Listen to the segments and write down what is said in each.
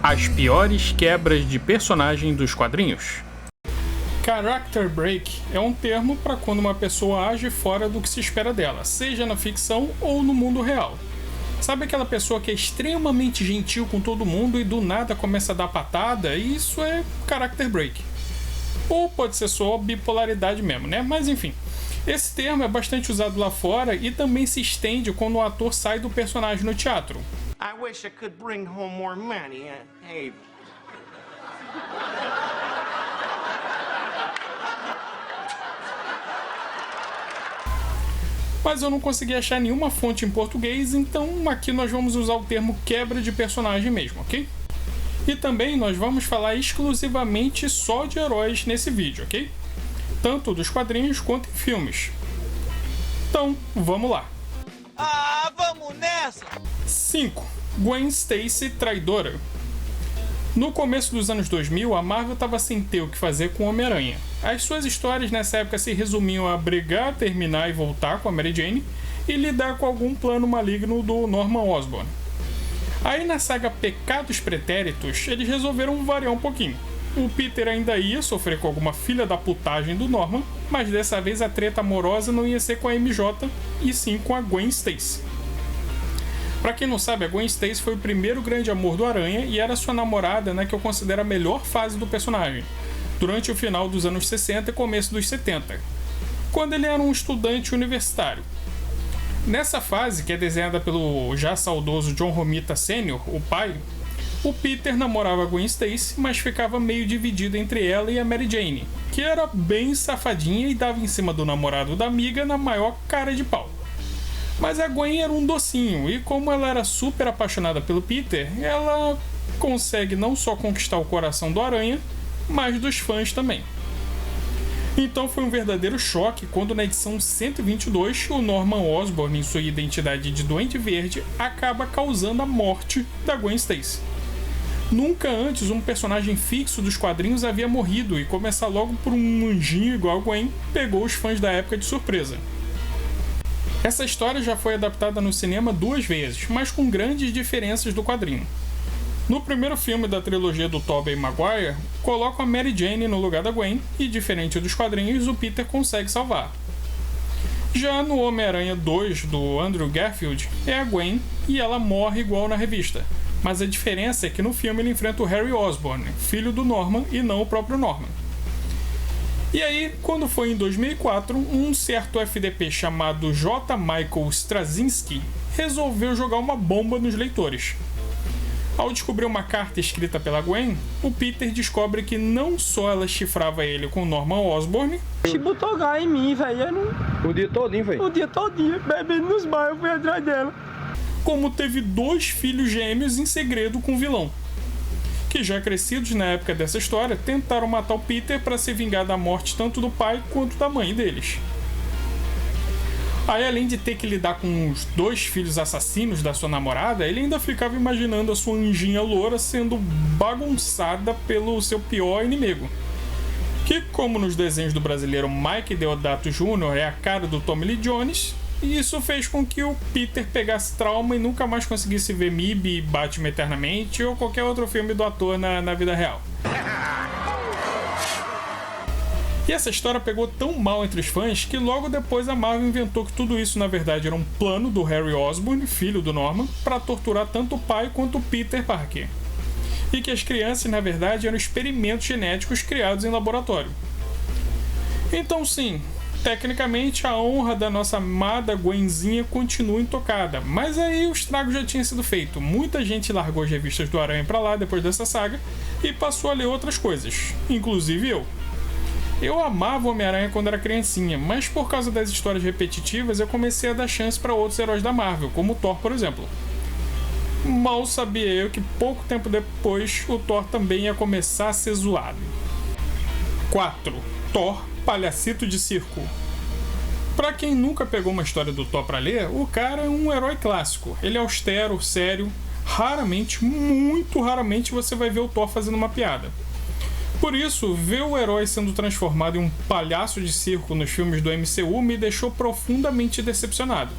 As piores quebras de personagem dos quadrinhos. Character break é um termo para quando uma pessoa age fora do que se espera dela, seja na ficção ou no mundo real. Sabe aquela pessoa que é extremamente gentil com todo mundo e do nada começa a dar patada? Isso é character break. Ou pode ser só bipolaridade mesmo, né? Mas enfim. Esse termo é bastante usado lá fora e também se estende quando o ator sai do personagem no teatro. I wish I could bring home more money. Hey. Mas eu não consegui achar nenhuma fonte em português, então aqui nós vamos usar o termo quebra de personagem mesmo, ok? E também nós vamos falar exclusivamente só de heróis nesse vídeo, ok? Tanto dos quadrinhos quanto em filmes. Então, vamos lá. Ah, vamos nessa! 5. Gwen Stacy traidora. No começo dos anos 2000, a Marvel estava sem ter o que fazer com o Homem-Aranha. As suas histórias nessa época se resumiam a brigar, terminar e voltar com a Mary Jane e lidar com algum plano maligno do Norman Osborn. Aí na saga Pecados Pretéritos, eles resolveram variar um pouquinho. O Peter ainda ia sofrer com alguma filha da putagem do Norman, mas dessa vez a treta amorosa não ia ser com a MJ, e sim com a Gwen Stacy. Pra quem não sabe, a Gwen Stacy foi o primeiro grande amor do Aranha e era sua namorada na que eu considero a melhor fase do personagem, durante o final dos anos 60 e começo dos 70, quando ele era um estudante universitário. Nessa fase, que é desenhada pelo já saudoso John Romita Sr., o pai, o Peter namorava a Gwen Stacy, mas ficava meio dividido entre ela e a Mary Jane, que era bem safadinha e dava em cima do namorado da amiga na maior cara de pau. Mas a Gwen era um docinho, e como ela era super apaixonada pelo Peter, ela consegue não só conquistar o coração do Aranha, mas dos fãs também. Então foi um verdadeiro choque quando na edição 122 o Norman Osborn, em sua identidade de Duende Verde, acaba causando a morte da Gwen Stacy. Nunca antes um personagem fixo dos quadrinhos havia morrido, e começar logo por um anjinho igual a Gwen pegou os fãs da época de surpresa. Essa história já foi adaptada no cinema 2 vezes, mas com grandes diferenças do quadrinho. No primeiro filme da trilogia do Tobey Maguire, colocam a Mary Jane no lugar da Gwen, e diferente dos quadrinhos, o Peter consegue salvar. Já no Homem-Aranha 2 do Andrew Garfield, é a Gwen e ela morre igual na revista, mas a diferença é que no filme ele enfrenta o Harry Osborn, filho do Norman, e não o próprio Norman. E aí, quando foi em 2004, um certo FDP chamado J. Michael Straczynski resolveu jogar uma bomba nos leitores. Ao descobrir uma carta escrita pela Gwen, o Peter descobre que não só ela chifrava ele com Norman Osborn, botou gás em mim, velho. O dia todinho, velho? O dia todinho, bebendo nos bairros, eu fui atrás dela. como teve 2 filhos gêmeos em segredo com o vilão, que já crescidos na época dessa história, tentaram matar o Peter para se vingar da morte tanto do pai quanto da mãe deles. Aí, além de ter que lidar com os 2 filhos assassinos da sua namorada, ele ainda ficava imaginando a sua anjinha loura sendo bagunçada pelo seu pior inimigo, que, como nos desenhos do brasileiro Mike Deodato Jr., é a cara do Tommy Lee Jones, e isso fez com que o Peter pegasse trauma e nunca mais conseguisse ver MIB, Batman Eternamente ou qualquer outro filme do ator na vida real. E essa história pegou tão mal entre os fãs que logo depois a Marvel inventou que tudo isso na verdade era um plano do Harry Osborn, filho do Norman, para torturar tanto o pai quanto o Peter Parker. E que as crianças na verdade eram experimentos genéticos criados em laboratório. Então sim, tecnicamente a honra da nossa amada Gwenzinha continua intocada, mas aí o estrago já tinha sido feito. Muita gente largou as revistas do Aranha pra lá depois dessa saga e passou a ler outras coisas, inclusive eu. Eu amava o Homem-Aranha quando era criancinha, mas por causa das histórias repetitivas eu comecei a dar chance para outros heróis da Marvel, como o Thor, por exemplo. Mal sabia eu que pouco tempo depois o Thor também ia começar a ser zoado. 4. Thor, palhacito de circo. Pra quem nunca pegou uma história do Thor pra ler, o cara é um herói clássico. Ele é austero, sério, raramente, muito raramente você vai ver o Thor fazendo uma piada. Por isso, ver o herói sendo transformado em um palhaço de circo nos filmes do MCU me deixou profundamente decepcionado.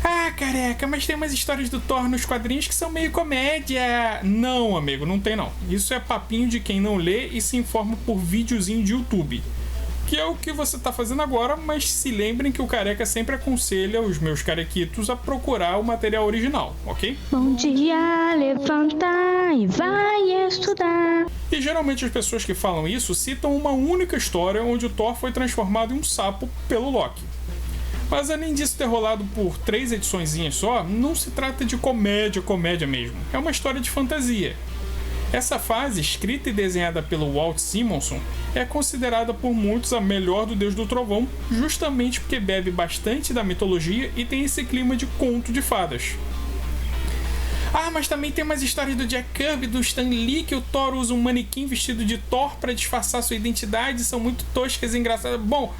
Ah, careca, mas tem umas histórias do Thor nos quadrinhos que são meio comédia. Não, amigo, não tem não. Isso é papinho de quem não lê e se informa por videozinho de YouTube. Que é o que você tá fazendo agora, mas se lembrem que o careca sempre aconselha os meus carequitos a procurar o material original, ok? Bom dia, levanta e vai estudar. E geralmente as pessoas que falam isso citam uma única história onde o Thor foi transformado em um sapo pelo Loki. Mas além disso ter rolado por 3 ediçõezinhas só, não se trata de comédia mesmo. É uma história de fantasia. Essa fase, escrita e desenhada pelo Walt Simonson, é considerada por muitos a melhor do Deus do Trovão, justamente porque bebe bastante da mitologia e tem esse clima de conto de fadas. Ah, mas também tem umas histórias do Jack Kirby e do Stan Lee que o Thor usa um manequim vestido de Thor para disfarçar sua identidade, são muito toscas e engraçadas. Bom,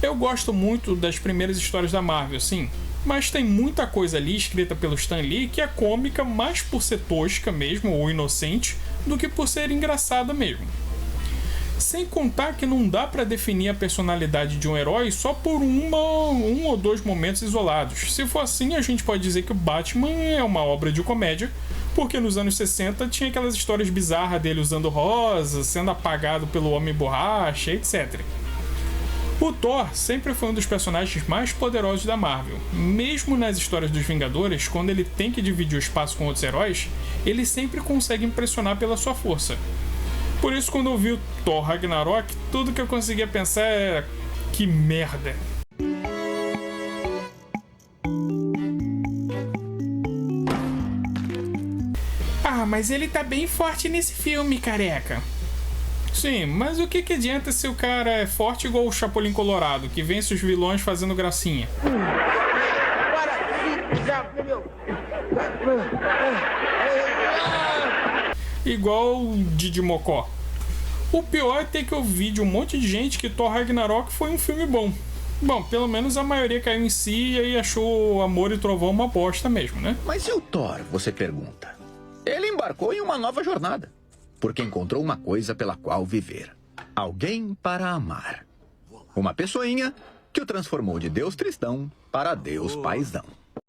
eu gosto muito das primeiras histórias da Marvel, sim, mas tem muita coisa ali escrita pelo Stan Lee que é cômica mais por ser tosca mesmo, ou inocente, do que por ser engraçada mesmo. Sem contar que não dá pra definir a personalidade de um herói só por um ou 2 momentos isolados. Se for assim, a gente pode dizer que o Batman é uma obra de comédia, porque nos anos 60 tinha aquelas histórias bizarras dele usando rosa, sendo apagado pelo Homem-Borracha, etc. O Thor sempre foi um dos personagens mais poderosos da Marvel. Mesmo nas histórias dos Vingadores, quando ele tem que dividir o espaço com outros heróis, ele sempre consegue impressionar pela sua força. Por isso, quando eu vi o Thor Ragnarok, tudo que eu conseguia pensar é... que merda. Ah, mas ele tá bem forte nesse filme, careca. Sim, mas o que adianta se o cara é forte igual o Chapolin Colorado, que vence os vilões fazendo gracinha? Igual o Didi Mocó. O pior é ter que ouvir de um monte de gente que Thor Ragnarok foi um filme bom. Bom, pelo menos a maioria caiu em si e aí achou Amor e Trovão uma bosta mesmo, né? Mas e o Thor, você pergunta? Ele embarcou em uma nova jornada, porque encontrou uma coisa pela qual viver. Alguém para amar. Uma pessoinha que o transformou de Deus Tristão para Deus Paizão.